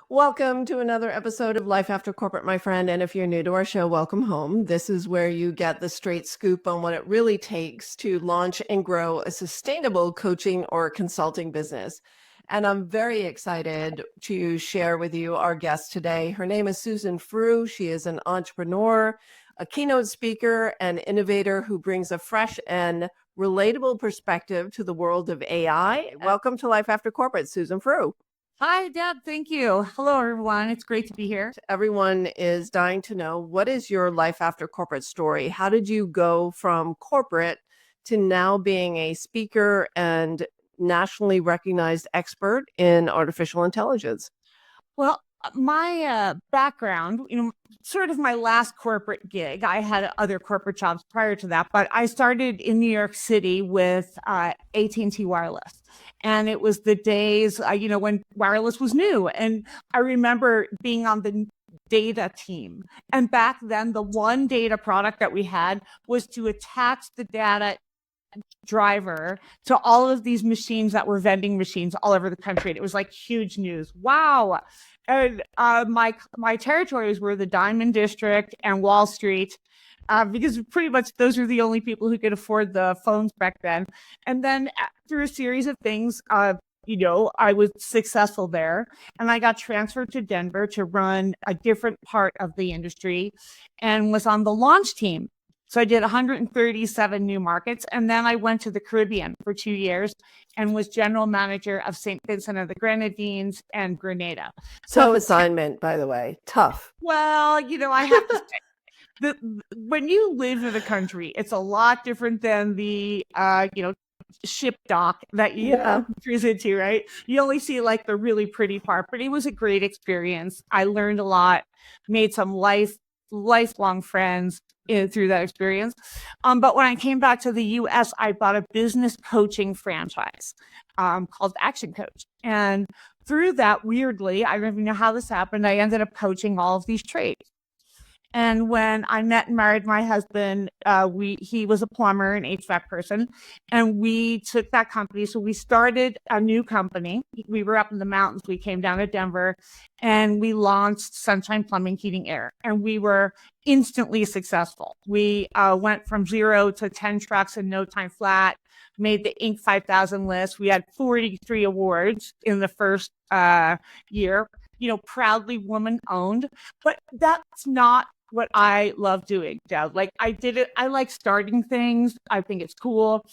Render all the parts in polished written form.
Welcome to another episode of Life After Corporate, my friend. And if you're new to our show, welcome home. This is where you get the straight scoop on what it really takes to launch and grow a sustainable coaching or consulting business. And I'm very excited to share with you our guest today. Her name is Susan Frew. She is an entrepreneur, a keynote speaker, and innovator who brings a fresh and relatable perspective to the world of AI. Welcome to Life After Corporate, Susan Frew. Hi, Deb. Thank you. Hello, everyone. It's great to be here. Everyone is dying to know, what is your life after corporate story? How did you go from corporate to now being a speaker and nationally recognized expert in artificial intelligence? Well, my background, sort of my last corporate gig, I had other corporate jobs prior to that, but I started in New York City with AT&T Wireless. And it was the days, when wireless was new. And I remember being on the data team. And back then, the one data product that we had was to attach the data driver to all of these machines that were vending machines all over the country. And it was like huge news. Wow. And my territories were the Diamond District and Wall Street, because pretty much those are the only people who could afford the phones back then. And then after a series of things, I was successful there, and I got transferred to Denver to run a different part of the industry and was on the launch team. So I did 137 new markets, and then I went to the Caribbean for 2 years and was general manager of St. Vincent and the Grenadines and Grenada. Tough assignment, by the way. Tough. Well, I have to say, when you live in a country, it's a lot different than the ship dock that you cruise into, right? You only see like the really pretty part, but it was a great experience. I learned a lot, made some lifelong friends through that experience. But when I came back to the US, I bought a business coaching franchise called Action Coach. And through that, weirdly, I don't even know how this happened, I ended up coaching all of these trades. And when I met and married my husband, he was a plumber, an HVAC person, and we took that company. So we started a new company. We were up in the mountains. We came down to Denver, and we launched Sunshine Plumbing, Heating, Air, and we were instantly successful. We went from 0 to 10 trucks in no time flat. Made the Inc. 5000 list. We had 43 awards in the first year. Proudly woman owned, but that's not what I love doing, Deb. Like, I did it. I like starting things. I think it's cool.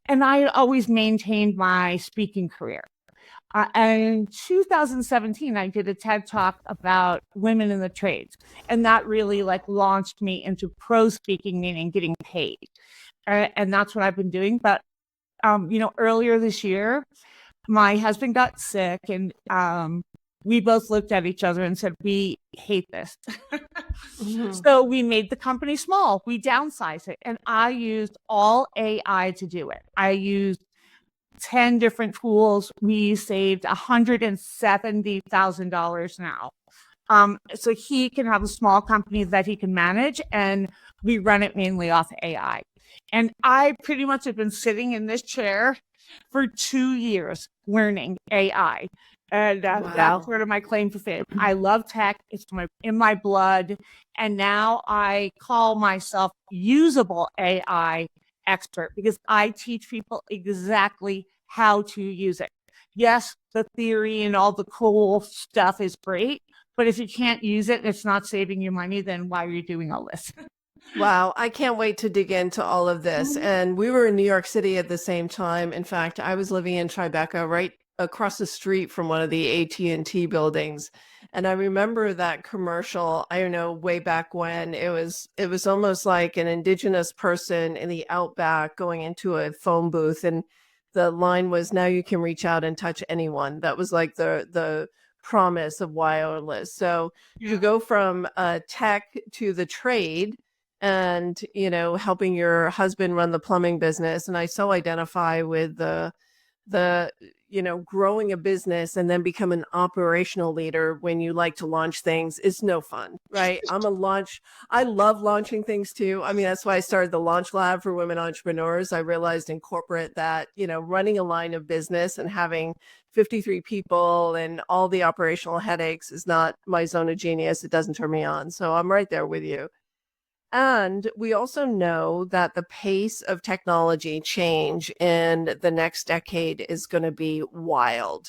And I always maintained my speaking career. And in 2017, I did a TED Talk about women in the trades. And that really launched me into pro speaking, meaning getting paid. And that's what I've been doing. But, earlier this year, my husband got sick, and we both looked at each other and said, we hate this. So we made the company small. We downsized it. And I used all AI to do it. I used 10 different tools. We saved $170,000 now. So he can have a small company that he can manage, and we run it mainly off AI. And I pretty much have been sitting in this chair for 2 years learning AI. And that's sort of my claim to fame. I love tech. It's in my blood. And now I call myself usable AI expert, because I teach people exactly how to use it. Yes, the theory and all the cool stuff is great, but if you can't use it and it's not saving you money, then why are you doing all this? Wow, I can't wait to dig into all of this. And we were in New York City at the same time. In fact, I was living in Tribeca, right across the street from one of the AT&T buildings. And I remember that commercial, I don't know, way back when it was almost like an indigenous person in the outback going into a phone booth, and the line was, now you can reach out and touch anyone. That was like the promise of wireless. So you go from tech to the trade, and helping your husband run the plumbing business. And I so identify with the the, growing a business and then become an operational leader when you like to launch things is no fun, right? I love launching things too. I mean, that's why I started the Launch Lab for women entrepreneurs. I realized in corporate that, running a line of business and having 53 people and all the operational headaches is not my zone of genius. It doesn't turn me on. So I'm right there with you. And we also know that the pace of technology change in the next decade is going to be wild.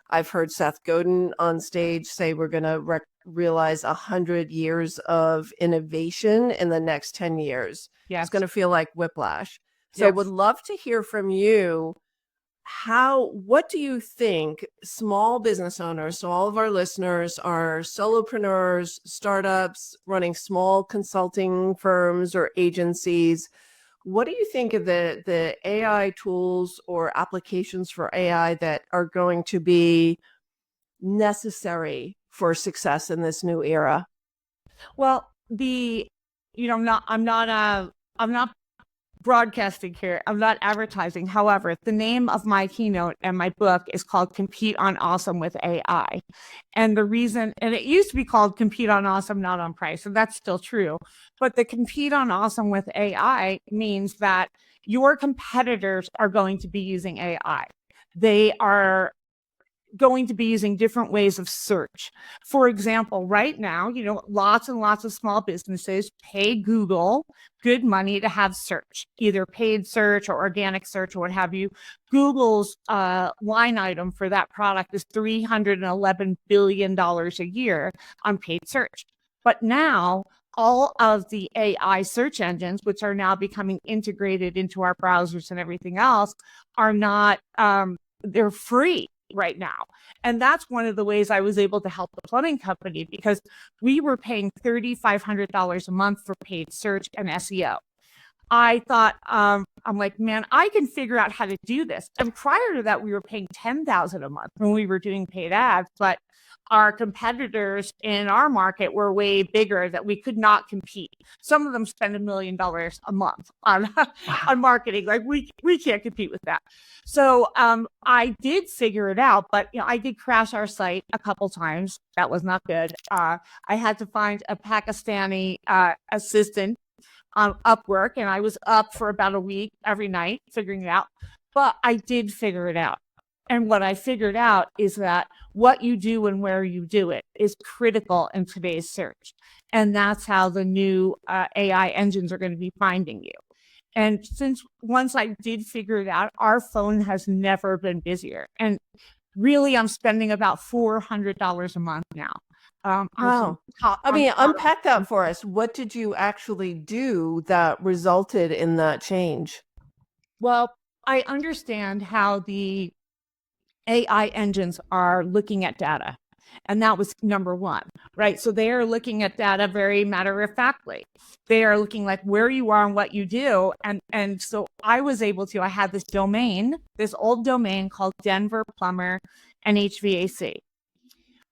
I've heard Seth Godin on stage say we're going to realize 100 years of innovation in the next 10 years. Yes. It's going to feel like whiplash. So would love to hear from you. What do you think small business owners, so all of our listeners are solopreneurs, startups, running small consulting firms or agencies. What do you think of the AI tools or applications for AI that are going to be necessary for success in this new era? Well, I'm not broadcasting here. I'm not advertising. However, the name of my keynote and my book is called Compete on Awesome with AI. And the reason, and it used to be called Compete on Awesome, not on Price. And that's still true. But the Compete on Awesome with AI means that your competitors are going to be using AI. They are going to be using different ways of search. For example, right now, lots and lots of small businesses pay Google good money to have search, either paid search or organic search or what have you. Google's line item for that product is $311 billion a year on paid search. But now, all of the AI search engines, which are now becoming integrated into our browsers and everything else, are not, they're free right now. And that's one of the ways I was able to help the plumbing company, because we were paying $3,500 a month for paid search and SEO. I thought, I'm like, man, I can figure out how to do this. And prior to that, we were paying $10,000 a month when we were doing paid ads, but our competitors in our market were way bigger that we could not compete. Some of them spend $1 million a month on marketing. Like we can't compete with that. So I did figure it out, but I did crash our site a couple times. That was not good. I had to find a Pakistani assistant on Upwork, and I was up for about a week every night figuring it out. But I did figure it out. And what I figured out is that what you do and where you do it is critical in today's search. And that's how the new AI engines are going to be finding you. And once I did figure it out, our phone has never been busier. And really, I'm spending about $400 a month now. Wow. Unpack that for us. What did you actually do that resulted in that change? Well, I understand how the AI engines are looking at data. And that was number one, right? So they are looking at data very matter-of-factly. They are looking like where you are and what you do. And so I was able to, I had this old domain called Denver Plumber and HVAC.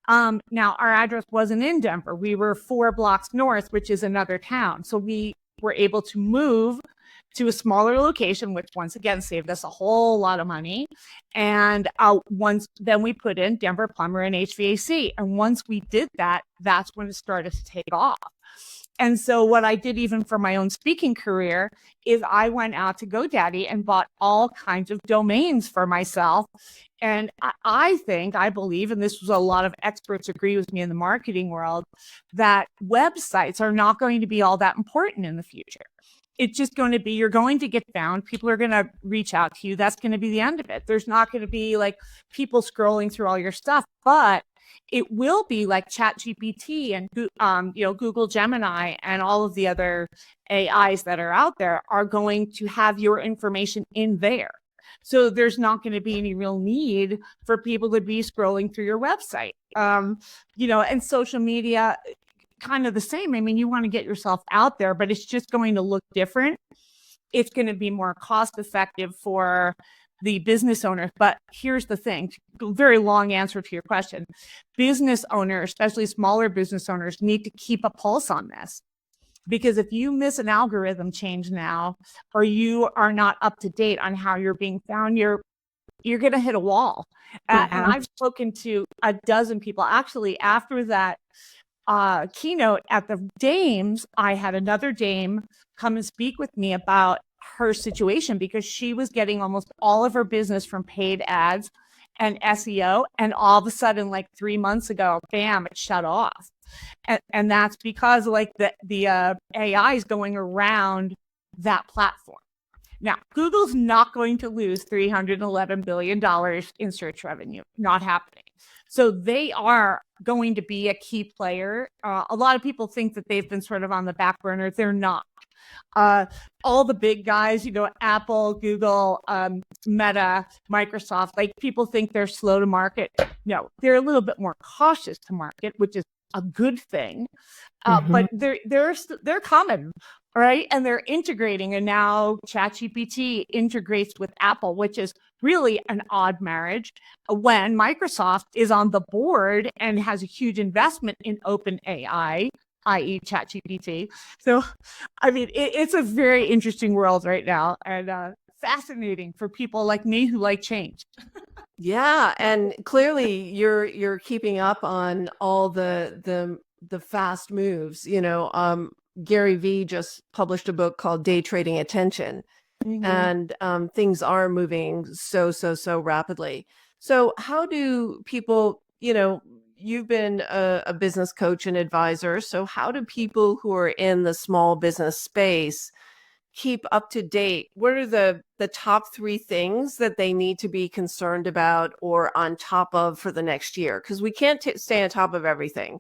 Now our address wasn't in Denver. We were 4 blocks north, which is another town. So we were able to move to a smaller location, which once again saved us a whole lot of money. And then we put in Denver Plumber and HVAC. And once we did that, that's when it started to take off. And so what I did even for my own speaking career is I went out to GoDaddy and bought all kinds of domains for myself. And I believe, and this was a lot of experts agree with me in the marketing world, that websites are not going to be all that important in the future. It's just going to be, you're going to get found. People are going to reach out to you. That's going to be the end of it. There's not going to be like people scrolling through all your stuff, but it will be like Chat GPT and Google Gemini and all of the other AIs that are out there are going to have your information in there. So there's not going to be any real need for people to be scrolling through your website. And social media, kind of the same. I mean, you want to get yourself out there, but it's just going to look different. It's going to be more cost effective for the business owner. But here's the thing, very long answer to your question. Business owners, especially smaller business owners, need to keep a pulse on this. Because if you miss an algorithm change now, or you are not up to date on how you're being found, you're going to hit a wall. And Mhm. I've spoken to a dozen people. Actually, after that keynote at the Dames, I had another dame come and speak with me about her situation because she was getting almost all of her business from paid ads and SEO. And all of a sudden, like 3 months ago, bam, it shut off. And that's because like the AI is going around that platform. Now, Google's not going to lose $311 billion in search revenue. Not happening. So they are going to be a key player. A lot of people think that they've been sort of on the back burner. They're not. All the big guys, Apple, Google, Meta, Microsoft, like people think they're slow to market. No, they're a little bit more cautious to market, which is a good thing. But they're coming, right? And they're integrating, and now ChatGPT integrates with Apple, which is really an odd marriage when Microsoft is on the board and has a huge investment in OpenAI, i.e. ChatGPT. So, I mean, it's a very interesting world right now, and fascinating for people like me who like change. Yeah, and clearly you're keeping up on all the fast moves. Gary Vee just published a book called Day Trading Attention, and things are moving so rapidly. So how do people, you've been a business coach and advisor, so how do people who are in the small business space keep up to date? What are the top 3 things that they need to be concerned about or on top of for the next year? Because we can't stay on top of everything.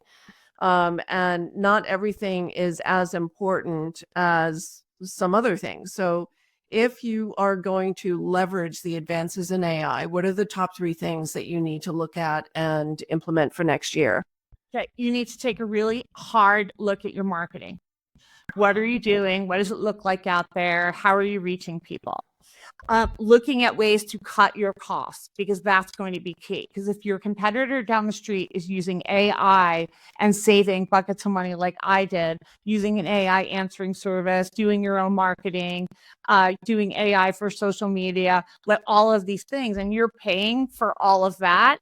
And not everything is as important as some other things. So if you are going to leverage the advances in AI, what are the top 3 things that you need to look at and implement for next year? Okay, you need to take a really hard look at your marketing. What are you doing? What does it look like out there? How are you reaching people? Looking at ways to cut your costs, because that's going to be key. Because if your competitor down the street is using AI and saving buckets of money like I did, using an AI answering service, doing your own marketing, doing AI for social media, all of these things, and you're paying for all of that,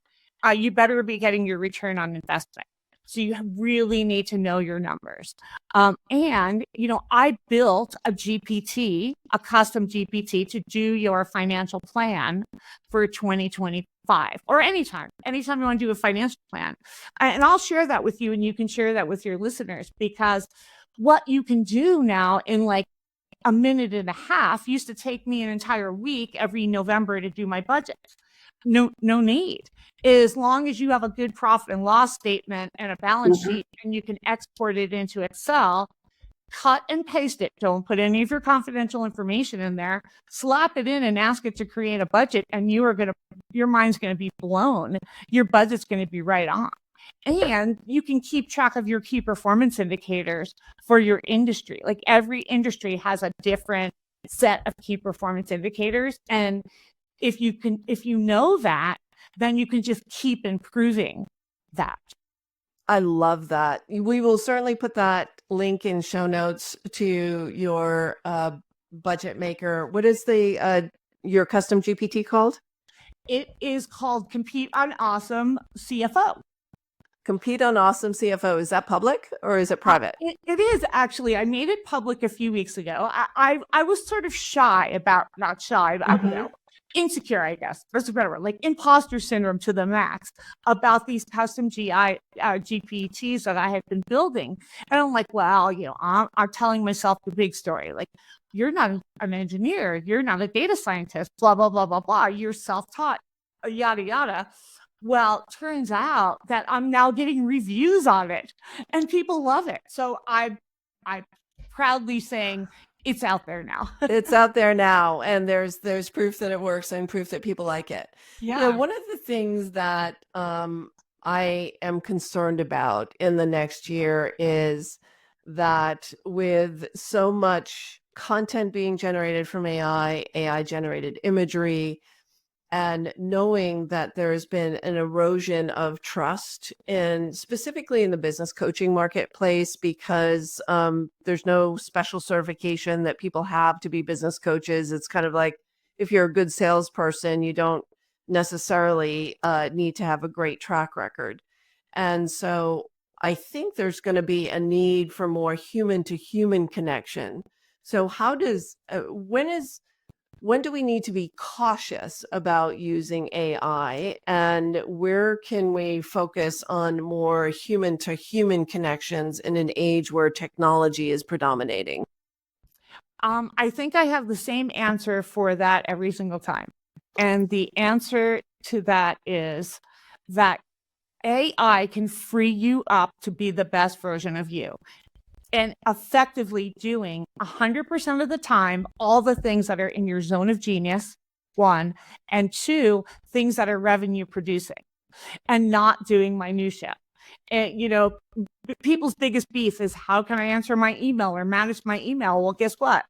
you better be getting your return on investment. So you really need to know your numbers. And, I built a GPT, a custom GPT to do your financial plan for 2025 or anytime you want to do a financial plan. And I'll share that with you, and you can share that with your listeners, because what you can do now in like a minute and a half used to take me an entire week every November to do my budget. No need. As long as you have a good profit and loss statement and a balance sheet, and you can export it into Excel, cut and paste it. Don't put any of your confidential information in there. Slap it in and ask it to create a budget, and your mind's going to be blown. Your budget's going to be right on. And you can keep track of your key performance indicators for your industry. Like every industry has a different set of key performance indicators. And if you know that, then you can just keep improving that. I love that. We will certainly put that link in show notes to your budget maker. What is your custom GPT called? It is called Compete on Awesome CFO. Compete on Awesome CFO. Is that public or is it private? It is actually. I made it public a few weeks ago. I was sort of not shy, but insecure, I guess. That's a better word, like imposter syndrome to the max about these custom GPTs that I had been building. And I'm like, well, I'm telling myself the big story. Like, you're not an engineer. You're not a data scientist, blah, blah, blah, blah, blah. You're self-taught, yada, yada. Well, turns out that I'm now getting reviews on it and people love it. So I'm proudly saying it's out there now. It's out there now, and there's proof that it works and proof that people like it. Yeah. One of the things that I am concerned about in the next year is that with so much content being generated from AI generated imagery, and knowing that there's been an erosion of trust specifically in the business coaching marketplace, because there's no special certification that people have to be business coaches. It's kind of like if you're a good salesperson, you don't necessarily need to have a great track record. And so I think there's going to be a need for more human to human connection. So how does when do we need to be cautious about using AI, and where can we focus on more human to human connections in an age where technology is predominating? I think I have the same answer for that every single time. And the answer to that is that AI can free you up to be the best version of you and effectively doing 100% of the time all the things that are in your zone of genius, one, and two, things that are revenue producing, and not doing minutia. And people's biggest beef is, how can I answer my email or manage my email? Well, guess what?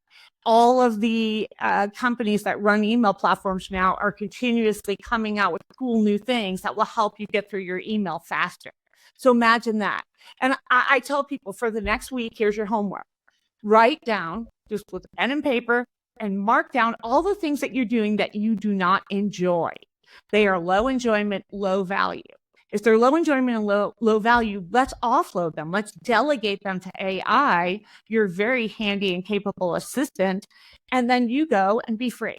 All of the companies that run email platforms now are continuously coming out with cool new things that will help you get through your email faster. So imagine that. And I tell people, for the next week, here's your homework. Write down, just with pen and paper, and mark down all the things that you're doing that you do not enjoy. They are low enjoyment, low value. If they're low enjoyment and low value, let's offload them. Let's delegate them to AI, your very handy and capable assistant, and then you go and be free.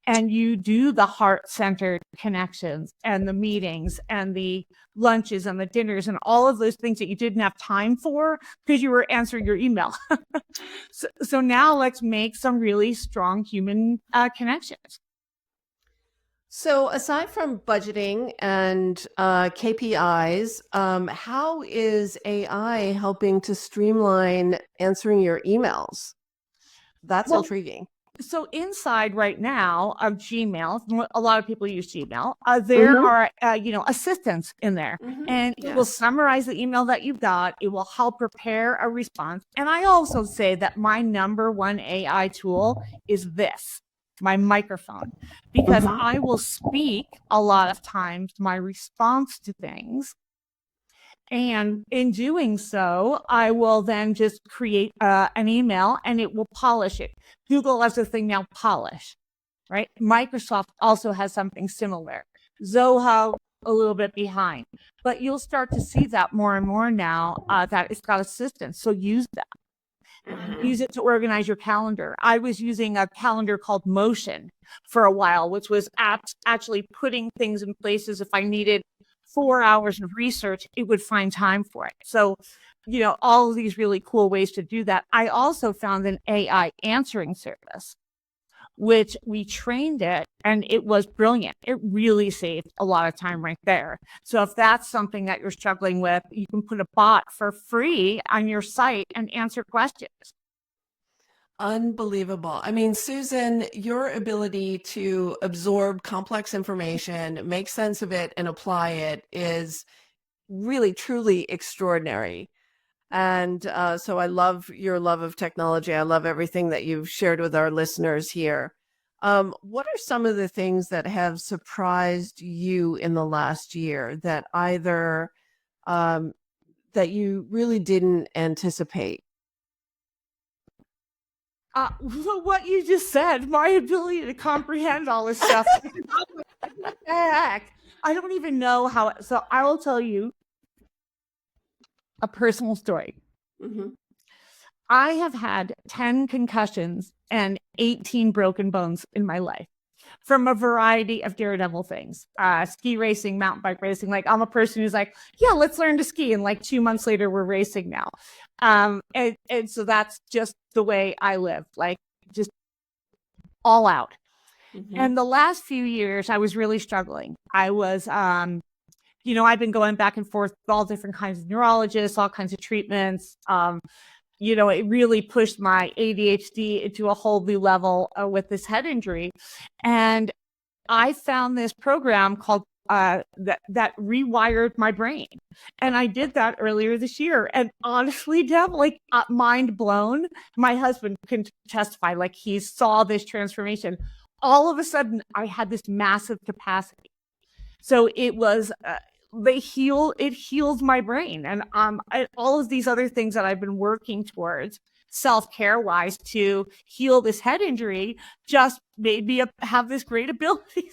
And you do the heart-centered connections and the meetings and the lunches and the dinners and all of those things that you didn't have time for because you were answering your email. So now let's make some really strong human connections. So aside from budgeting and KPIs, how is AI helping to streamline answering your emails? That's intriguing. So inside right now of Gmail, a lot of people use Gmail. There are, assistants in there, and it will summarize the email that you've got. It will help prepare a response. And I also say that my number one AI tool is this, my microphone, because I will speak a lot of times my response to things. And in doing so, I will then just create an email and it will polish it. Google has a thing now, Polish, right? Microsoft also has something similar. Zoho, a little bit behind. But you'll start to see that more and more now that it's got assistance. So use that. Use it to organize your calendar. I was using a calendar called Motion for a while, which was actually putting things in places. If I needed 4 hours of research, it would find time for it. So, all of these really cool ways to do that. I also found an AI answering service, which we trained it, and it was brilliant. It really saved a lot of time right there. So if that's something that you're struggling with, you can put a bot for free on your site and answer questions. Unbelievable. I mean, Susan, your ability to absorb complex information, make sense of it, and apply it is really, truly extraordinary. And so I love your love of technology. I love everything that you've shared with our listeners here. What are some of the things that have surprised you in the last year that either that you really didn't anticipate? What you just said, my ability to comprehend all this stuff. Heck, I don't even know how. So I will tell you a personal story. I have had 10 concussions and 18 broken bones in my life from a variety of daredevil things. Ski racing, mountain bike racing. Like, I'm a person who's like, yeah, let's learn to ski. And like 2 months later, we're racing now. And so that's just the way I live, like just all out. And the last few years, I was really struggling. I was, I've been going back and forth with all different kinds of neurologists, all kinds of treatments. It really pushed my ADHD into a whole new level with this head injury. And I found this program called that rewired my brain. And I did that earlier this year. And honestly, Deb, like mind blown. My husband can testify, like he saw this transformation. All of a sudden, I had this massive capacity. So it was, it heals my brain. And all of these other things that I've been working towards self-care wise to heal this head injury just made me have this great ability.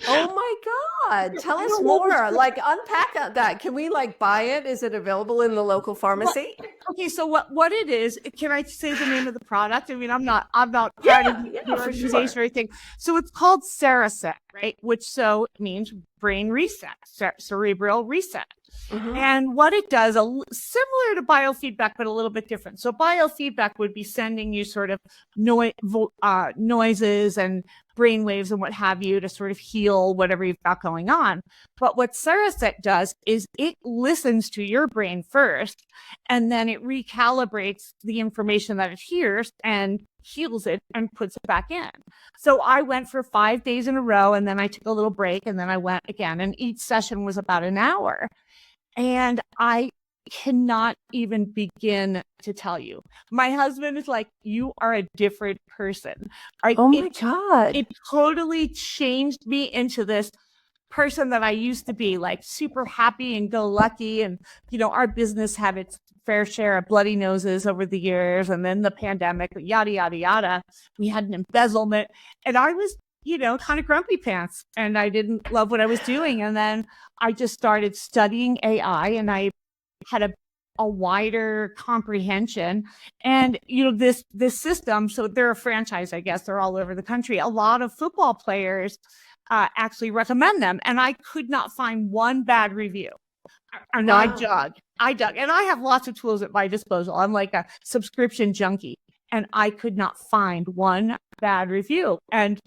Oh my God. Tell I us don't know if it's more. Like unpack that. Can we like buy it? Is it available in the local pharmacy? okay, so what it is, can I say the name of the product? I mean, I'm not part of Yeah, the for organization sure. or anything. So it's called Cereset, right? Which so means brain reset, cerebral reset. Hmm. And what it does, similar to biofeedback, but a little bit different. So biofeedback would be sending you sort of noises and brain waves and what have you to sort of heal whatever you've got going on. But what Cereset does is it listens to your brain first, and then it recalibrates the information that it hears and heals it and puts it back in. So I went for 5 days in a row, and then I took a little break, and then I went again. And each session was about an hour. And I cannot even begin to tell you. My husband is like, you are a different person. Oh my It God. totally changed me into this person that I used to be, like super happy and go lucky. And, our business had its fair share of bloody noses over the years. And then the pandemic, yada, yada, yada. We had an embezzlement. And I was, kind of grumpy pants, and I didn't love what I was doing. And then I just started studying AI, and I had a wider comprehension. And this system, so they're a franchise, I guess they're all over the country. A lot of football players actually recommend them, and I could not find one bad review. And Wow. I dug, and I have lots of tools at my disposal. I'm like a subscription junkie, and I could not find one bad review, and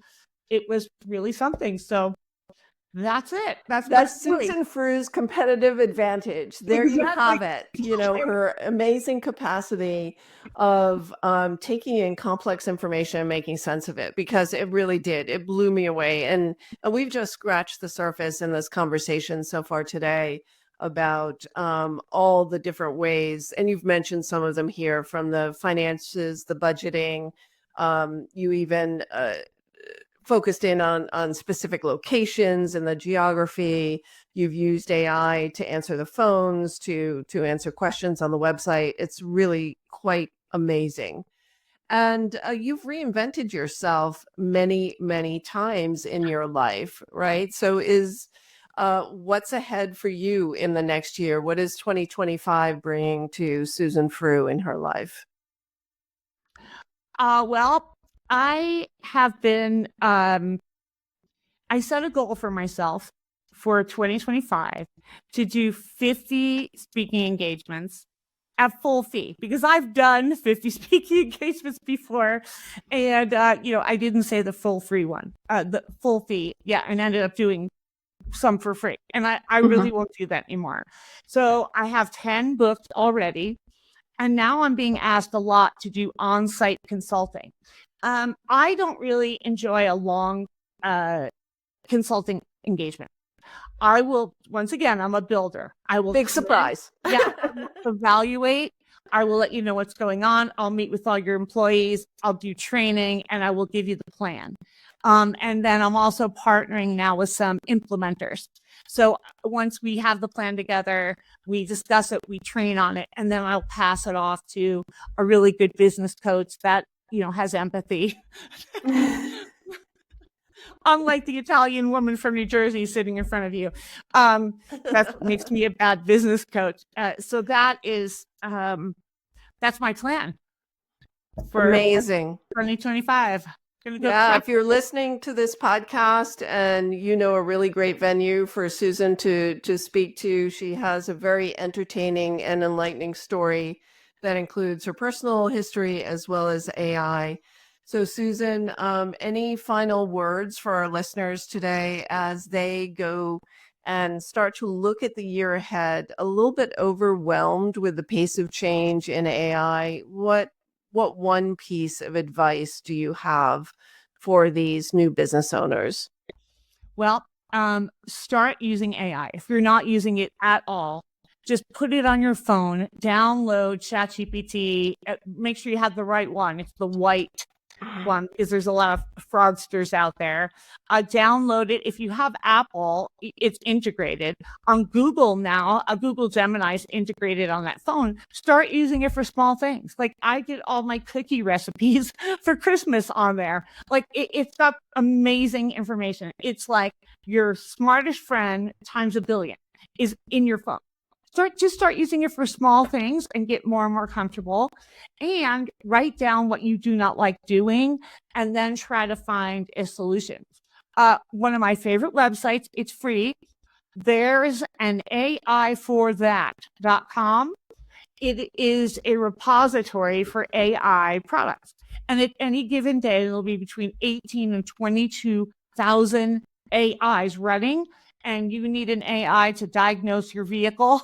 it was really something. So that's it. That's my That's story. Susan Frew's competitive advantage. There you Exactly. have it. Her amazing capacity of taking in complex information and making sense of it, because it really did. It blew me away. And we've just scratched the surface in this conversation so far today about all the different ways. And you've mentioned some of them here, from the finances, the budgeting. You even focused in on specific locations and the geography. You've used AI to answer the phones, to answer questions on the website. It's really quite amazing. And you've reinvented yourself many, many times in your life, right? So is what's ahead for you in the next year? What is 2025 bringing to Susan Frew in her life? Well, I have been, I set a goal for myself for 2025 to do 50 speaking engagements at full fee, because I've done 50 speaking engagements before. And, I didn't say the full free one, the full fee. Yeah. And ended up doing some for free. And I really Mhm. won't do that anymore. So I have 10 booked already. And now I'm being asked a lot to do on-site consulting. I don't really enjoy a long consulting engagement. I will, once again, I'm a builder. I will Big come in, surprise. yeah, I will evaluate. I will let you know what's going on. I'll meet with all your employees. I'll do training, and I will give you the plan. And then I'm also partnering now with some implementers. So once we have the plan together, we discuss it, we train on it, and then I'll pass it off to a really good business coach that, has empathy. Unlike the Italian woman from New Jersey sitting in front of you. That's what makes me a bad business coach. So that's my plan for Amazing. 2025. Gonna go Yeah, crush if you're listening to this podcast and you know a really great venue for Susan to speak to, she has a very entertaining and enlightening story that includes her personal history as well as AI. So, Susan, any final words for our listeners today as they go and start to look at the year ahead, a little bit overwhelmed with the pace of change in AI? What one piece of advice do you have for these new business owners? Well, start using AI. If you're not using it at all, just put it on your phone, download ChatGPT, make sure you have the right one. It's the white one, because there's a lot of fraudsters out there. Download it. If you have Apple, it's integrated. On Google now, Google Gemini is integrated on that phone. Start using it for small things. Like I get all my cookie recipes for Christmas on there. Like it's got amazing information. It's like your smartest friend times a billion is in your phone. Start using it for small things and get more and more comfortable, and write down what you do not like doing and then try to find a solution. One of my favorite websites, it's free. There's an AI for that.com. It is a repository for AI products. And at any given day, there'll be between 18 and 22,000 AIs running, and you need an AI to diagnose your vehicle.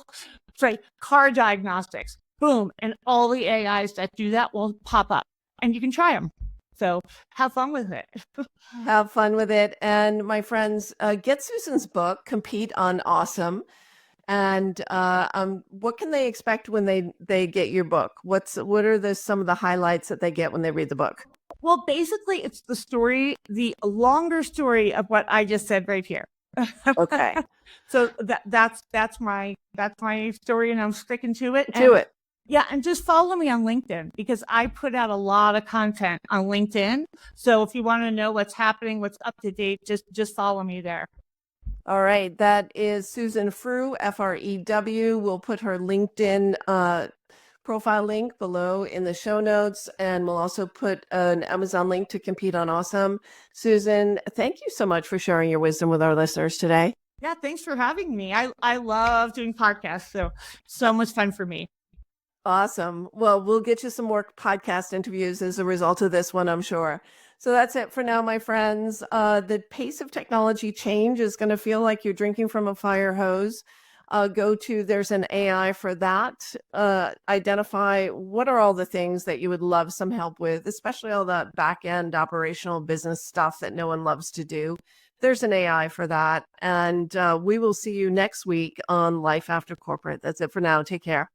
Say car diagnostics, boom, and all the AIs that do that will pop up, and you can try them. So have fun with it. Have fun with it. And my friends, get Susan's book, Compete on Awesome. And what can they expect when they get your book? What are some of the highlights that they get when they read the book? Well, basically, it's the story, the longer story of what I just said right here. Okay. So that's my story, and I'm sticking to it. Do it. Yeah, and just follow me on LinkedIn, because I put out a lot of content on LinkedIn. So if you want to know what's happening, what's up to date, just follow me there. All right. That is Susan Frew, Frew. We'll put her LinkedIn profile link below in the show notes, and we'll also put an Amazon link to Compete on Awesome. Susan, thank you so much for sharing your wisdom with our listeners today. Yeah, thanks for having me. I love doing podcasts, so much fun for me. Awesome. Well, we'll get you some more podcast interviews as a result of this one, I'm sure. So that's it for now, my friends. The pace of technology change is going to feel like you're drinking from a fire hose. There's an AI for that. Identify what are all the things that you would love some help with, especially all that back end operational business stuff that no one loves to do. There's an AI for that. And we will see you next week on Life After Corporate. That's it for now. Take care.